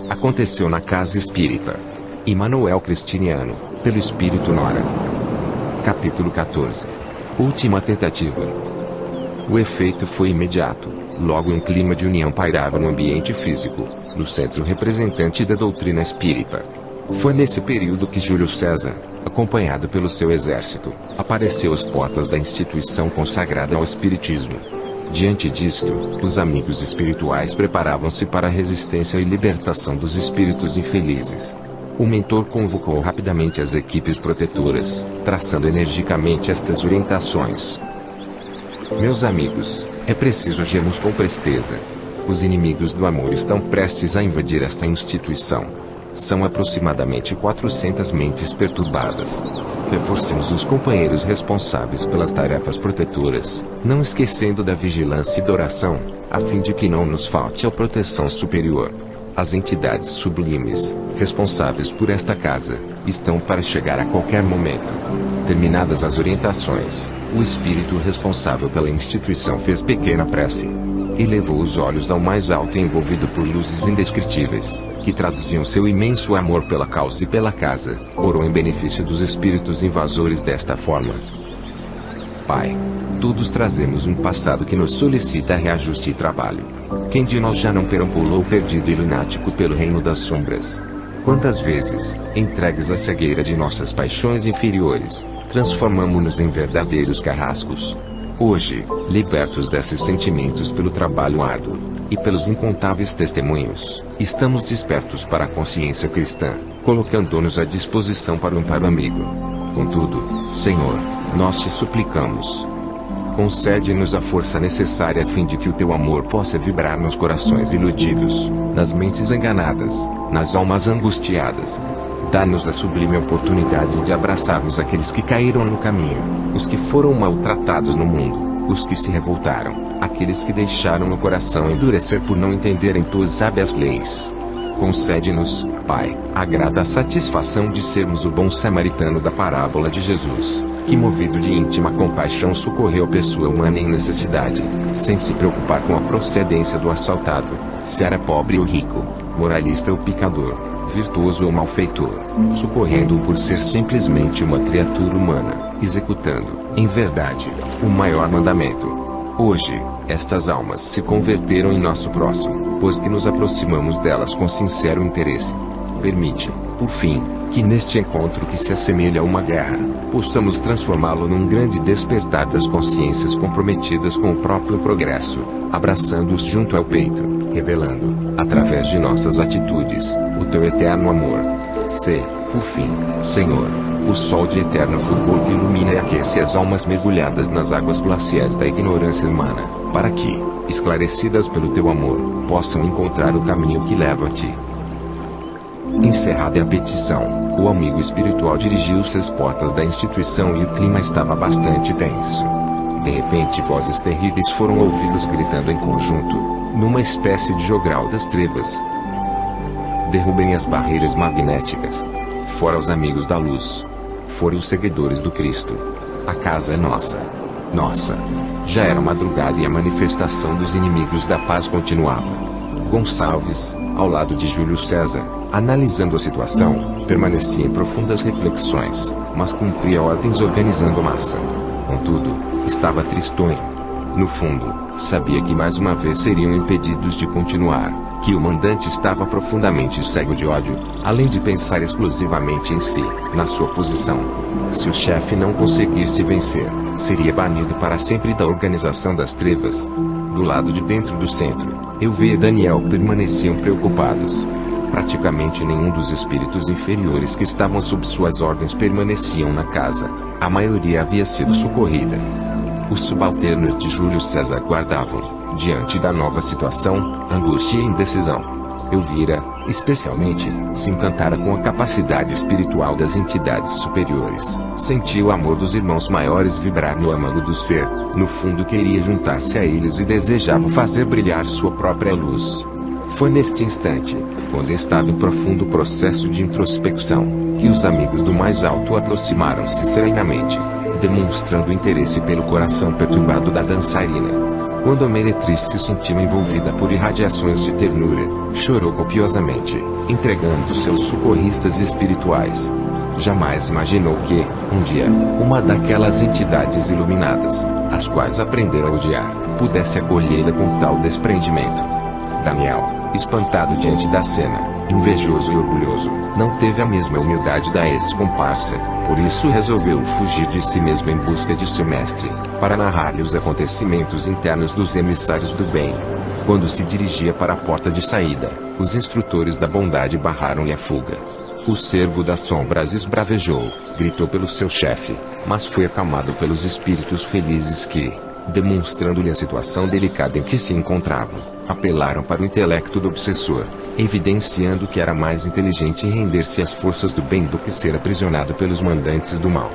Aconteceu na Casa Espírita Immanuel Cristiniano, pelo Espírito Nora. Capítulo 14. Última tentativa. O efeito foi imediato. Logo um clima de união pairava no ambiente físico, no centro representante da doutrina espírita. Foi nesse período que Júlio César, acompanhado pelo seu exército, apareceu às portas da instituição consagrada ao espiritismo. Diante disto, os amigos espirituais preparavam-se para a resistência e libertação dos espíritos infelizes. O mentor convocou rapidamente as equipes protetoras, traçando energicamente estas orientações. Meus amigos, é preciso agirmos com presteza. Os inimigos do amor estão prestes a invadir esta instituição. São aproximadamente 400 mentes perturbadas. Reforcemos os companheiros responsáveis pelas tarefas protetoras, não esquecendo da vigilância e da oração, a fim de que não nos falte a proteção superior. As entidades sublimes, responsáveis por esta casa, estão para chegar a qualquer momento. Terminadas as orientações, o espírito responsável pela instituição fez pequena prece. Elevou os olhos ao mais alto envolvido por luzes indescritíveis, que traduziam seu imenso amor pela causa e pela casa. Orou em benefício dos espíritos invasores desta forma. Pai, todos trazemos um passado que nos solicita reajuste e trabalho. Quem de nós já não perambulou perdido e lunático pelo reino das sombras? Quantas vezes, entregues à cegueira de nossas paixões inferiores, transformamo-nos em verdadeiros carrascos? Hoje, libertos desses sentimentos pelo trabalho árduo, e pelos incontáveis testemunhos, estamos despertos para a consciência cristã, colocando-nos à disposição para o amparo amigo. Contudo, Senhor, nós te suplicamos. Concede-nos a força necessária a fim de que o teu amor possa vibrar nos corações iludidos, nas mentes enganadas, nas almas angustiadas. Dá-nos a sublime oportunidade de abraçarmos aqueles que caíram no caminho, os que foram maltratados no mundo, os que se revoltaram, aqueles que deixaram o coração endurecer por não entenderem tuas sábias leis. Concede-nos, Pai, a grata satisfação de sermos o bom samaritano da parábola de Jesus, que movido de íntima compaixão socorreu a pessoa humana em necessidade, sem se preocupar com a procedência do assaltado, se era pobre ou rico, moralista ou pecador, virtuoso ou malfeitor, socorrendo-o por ser simplesmente uma criatura humana, executando, em verdade, o maior mandamento. Hoje, estas almas se converteram em nosso próximo, pois que nos aproximamos delas com sincero interesse. Permite, por fim, que neste encontro que se assemelha a uma guerra, possamos transformá-lo num grande despertar das consciências comprometidas com o próprio progresso, abraçando-os junto ao peito, revelando, através de nossas atitudes, o teu eterno amor. Sê, por fim, Senhor, o sol de eterno fulgor que ilumina e aquece as almas mergulhadas nas águas glaciais da ignorância humana, para que, esclarecidas pelo teu amor, possam encontrar o caminho que leva a ti. Encerrada a petição, o amigo espiritual dirigiu-se às portas da instituição e o clima estava bastante tenso. De repente vozes terríveis foram ouvidas gritando em conjunto, numa espécie de jogral das trevas. Derrubem as barreiras magnéticas. Fora os amigos da luz. Fora os seguidores do Cristo. A casa é nossa. Nossa. Já era madrugada e a manifestação dos inimigos da paz continuava. Gonçalves, ao lado de Júlio César, analisando a situação, permanecia em profundas reflexões, mas cumpria ordens organizando a massa. Contudo, estava tristonho. No fundo, sabia que mais uma vez seriam impedidos de continuar, que o mandante estava profundamente cego de ódio, além de pensar exclusivamente em si, na sua posição. Se o chefe não conseguisse vencer, seria banido para sempre da organização das trevas. Do lado de dentro do centro, Elvia e Daniel permaneciam preocupados. Praticamente nenhum dos espíritos inferiores que estavam sob suas ordens permaneciam na casa. A maioria havia sido socorrida. Os subalternos de Júlio César guardavam, diante da nova situação, angústia e indecisão. Elvira, especialmente, se encantara com a capacidade espiritual das entidades superiores. Sentia o amor dos irmãos maiores vibrar no âmago do ser. No fundo queria juntar-se a eles e desejava fazer brilhar sua própria luz. Foi neste instante, quando estava em profundo processo de introspecção, que os amigos do mais alto aproximaram-se serenamente, demonstrando interesse pelo coração perturbado da dançarina. Quando a meretriz se sentiu envolvida por irradiações de ternura, chorou copiosamente, entregando seus socorristas espirituais. Jamais imaginou que, um dia, uma daquelas entidades iluminadas, as quais aprendera a odiar, pudesse acolhê-la com tal desprendimento. Daniel, espantado diante da cena, invejoso e orgulhoso, não teve a mesma humildade da ex-comparsa, por isso resolveu fugir de si mesmo em busca de seu mestre, para narrar-lhe os acontecimentos internos dos emissários do bem. Quando se dirigia para a porta de saída, os instrutores da bondade barraram-lhe a fuga. O servo das sombras esbravejou, gritou pelo seu chefe, mas foi acalmado pelos espíritos felizes que, demonstrando-lhe a situação delicada em que se encontravam, apelaram para o intelecto do obsessor, evidenciando que era mais inteligente render-se às forças do bem do que ser aprisionado pelos mandantes do mal.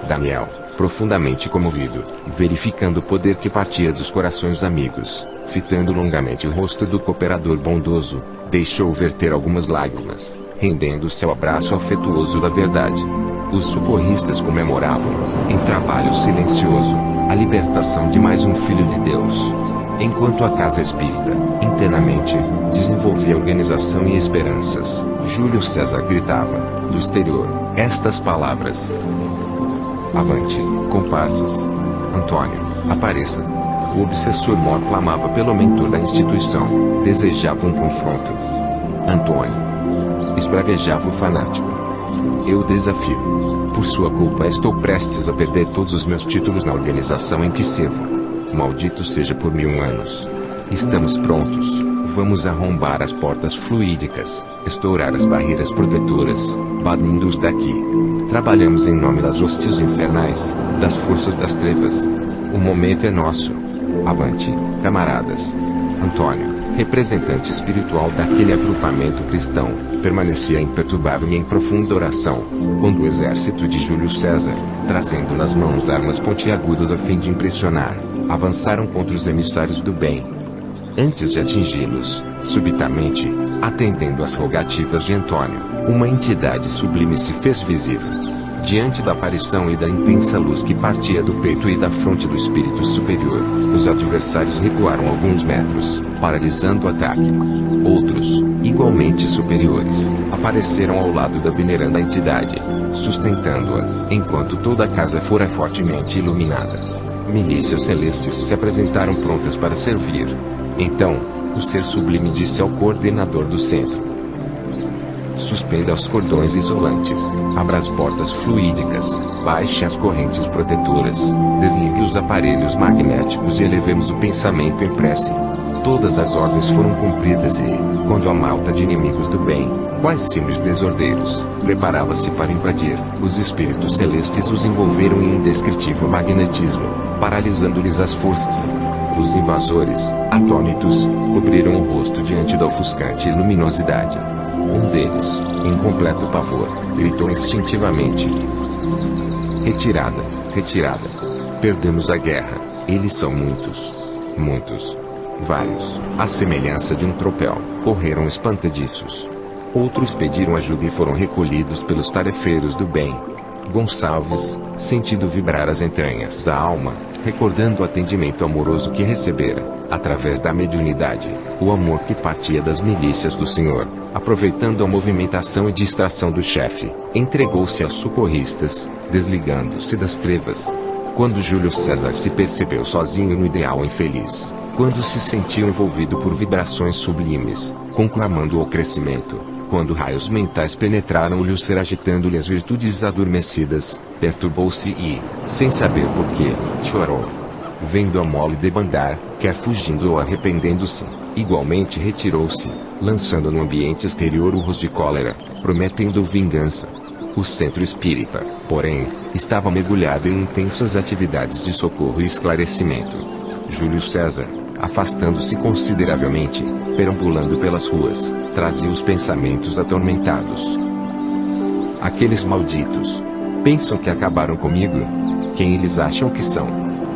Daniel, profundamente comovido, verificando o poder que partia dos corações amigos, fitando longamente o rosto do cooperador bondoso, deixou verter algumas lágrimas, rendendo-se ao abraço afetuoso da verdade. Os socorristas comemoravam, em trabalho silencioso, a libertação de mais um filho de Deus. Enquanto a casa espírita, internamente, desenvolvia organização e esperanças, Júlio César gritava, do exterior, estas palavras: avante, comparsas. Antônio, apareça. O obsessor mor clamava pelo mentor da instituição, desejava um confronto. Antônio esbravejava o fanático. Eu desafio. Por sua culpa estou prestes a perder todos os meus títulos na organização em que sirvo. Maldito seja por 1000 anos. Estamos prontos. Vamos arrombar as portas fluídicas, estourar as barreiras protetoras, banindo-os daqui. Trabalhamos em nome das hostes infernais, das forças das trevas. O momento é nosso. Avante, camaradas. Antônio, representante espiritual daquele agrupamento cristão, permanecia imperturbável e em profunda oração, quando o exército de Júlio César, trazendo nas mãos armas pontiagudas a fim de impressionar, avançaram contra os emissários do bem. Antes de atingi-los, subitamente, atendendo às rogativas de Antônio, uma entidade sublime se fez visível. Diante da aparição e da intensa luz que partia do peito e da fronte do espírito superior, os adversários recuaram alguns metros, paralisando o ataque. Outros, igualmente superiores, apareceram ao lado da veneranda entidade, sustentando-a, enquanto toda a casa fora fortemente iluminada. Milícias celestes se apresentaram prontas para servir. Então, o ser sublime disse ao coordenador do centro: suspenda os cordões isolantes, abra as portas fluídicas, baixe as correntes protetoras, desligue os aparelhos magnéticos e elevemos o pensamento em prece. Todas as ordens foram cumpridas e, quando a malta de inimigos do bem, quais simples desordeiros, preparava-se para invadir, os espíritos celestes os envolveram em indescritível magnetismo, paralisando-lhes as forças. Os invasores, atônitos, cobriram o rosto diante da ofuscante luminosidade. Um deles, em completo pavor, gritou instintivamente: retirada, retirada. Perdemos a guerra. Eles são muitos. Muitos. Vários, à semelhança de um tropel, correram espantadiços. Outros pediram ajuda e foram recolhidos pelos tarefeiros do bem. Gonçalves, sentindo vibrar as entranhas da alma, recordando o atendimento amoroso que recebera, através da mediunidade, o amor que partia das milícias do Senhor, aproveitando a movimentação e distração do chefe, entregou-se aos socorristas, desligando-se das trevas. Quando Júlio César se percebeu sozinho no ideal infeliz, quando se sentiu envolvido por vibrações sublimes, conclamando o crescimento, quando raios mentais penetraram-lhe o ser agitando-lhe as virtudes adormecidas, perturbou-se e, sem saber porquê, chorou. Vendo a mole debandar, quer fugindo ou arrependendo-se, igualmente retirou-se, lançando no ambiente exterior urros de cólera, prometendo vingança. O centro espírita, porém, estava mergulhado em intensas atividades de socorro e esclarecimento. Júlio César, afastando-se consideravelmente, perambulando pelas ruas, trazia os pensamentos atormentados. Aqueles malditos pensam que acabaram comigo? Quem eles acham que são?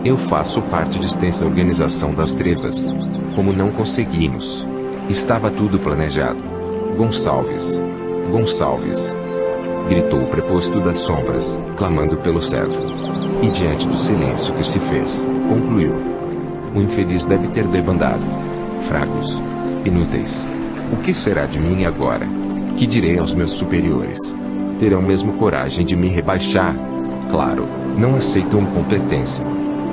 Eu faço parte de extensa organização das trevas. Como não conseguimos? Estava tudo planejado. Gonçalves! Gonçalves! Gritou o preposto das sombras, clamando pelo servo. E diante do silêncio que se fez, concluiu: O infeliz deve ter debandado. Fracos. Inúteis. O que será de mim agora? Que direi aos meus superiores? Terão mesmo coragem de me rebaixar? Claro, não aceitam incompetência.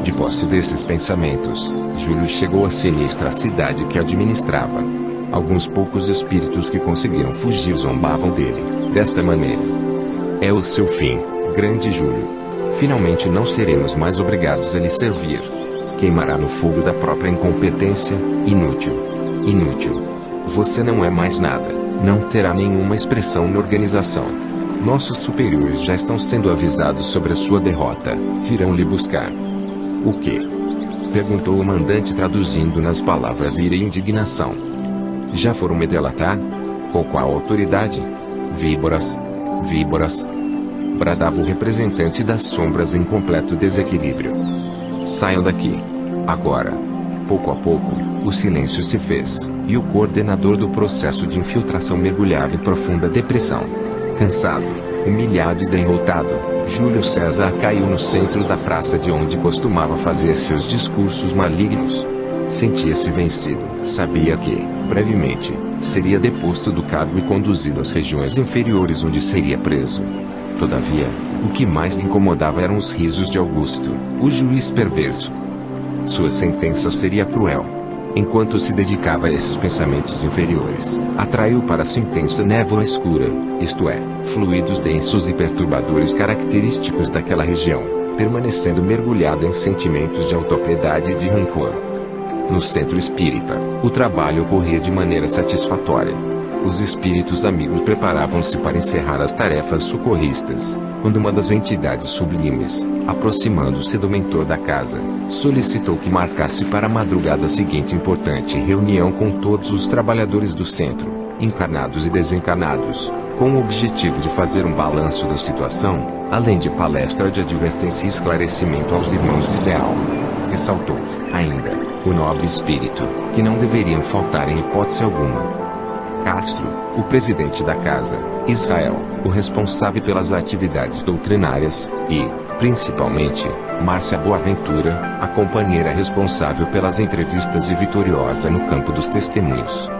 De posse desses pensamentos, Júlio chegou à sinistra cidade que administrava. Alguns poucos espíritos que conseguiram fugir zombavam dele, desta maneira: é o seu fim, grande Júlio. Finalmente não seremos mais obrigados a lhe servir. Queimará no fogo da própria incompetência. Inútil. Inútil. Você não é mais nada, não terá nenhuma expressão na organização. Nossos superiores já estão sendo avisados sobre a sua derrota, virão lhe buscar. O quê? Perguntou o mandante, traduzindo nas palavras ira e indignação. Já foram me delatar? Com qual autoridade? Víboras. Víboras. Bradava o representante das sombras em completo desequilíbrio. Saiam daqui. Agora. Pouco a pouco, o silêncio se fez, e o coordenador do processo de infiltração mergulhava em profunda depressão. Cansado, humilhado e derrotado, Júlio César caiu no centro da praça de onde costumava fazer seus discursos malignos. Sentia-se vencido, sabia que, brevemente, seria deposto do cargo e conduzido às regiões inferiores onde seria preso. Todavia, o que mais lhe incomodava eram os risos de Augusto, o juiz perverso. Sua sentença seria cruel. Enquanto se dedicava a esses pensamentos inferiores, atraiu para si intensa névoa escura, isto é, fluidos densos e perturbadores característicos daquela região, permanecendo mergulhado em sentimentos de autopiedade e de rancor. No centro espírita, o trabalho corria de maneira satisfatória. Os espíritos amigos preparavam-se para encerrar as tarefas socorristas, quando uma das entidades sublimes, aproximando-se do mentor da casa, solicitou que marcasse para a madrugada seguinte importante reunião com todos os trabalhadores do centro, encarnados e desencarnados, com o objetivo de fazer um balanço da situação, além de palestra de advertência e esclarecimento aos irmãos de ideal. Ressaltou, ainda, o nobre espírito, que não deveriam faltar em hipótese alguma. Castro, o presidente da casa, Israel, o responsável pelas atividades doutrinárias, e, principalmente, Márcia Boaventura, a companheira responsável pelas entrevistas e Vitoriosa no campo dos testemunhos.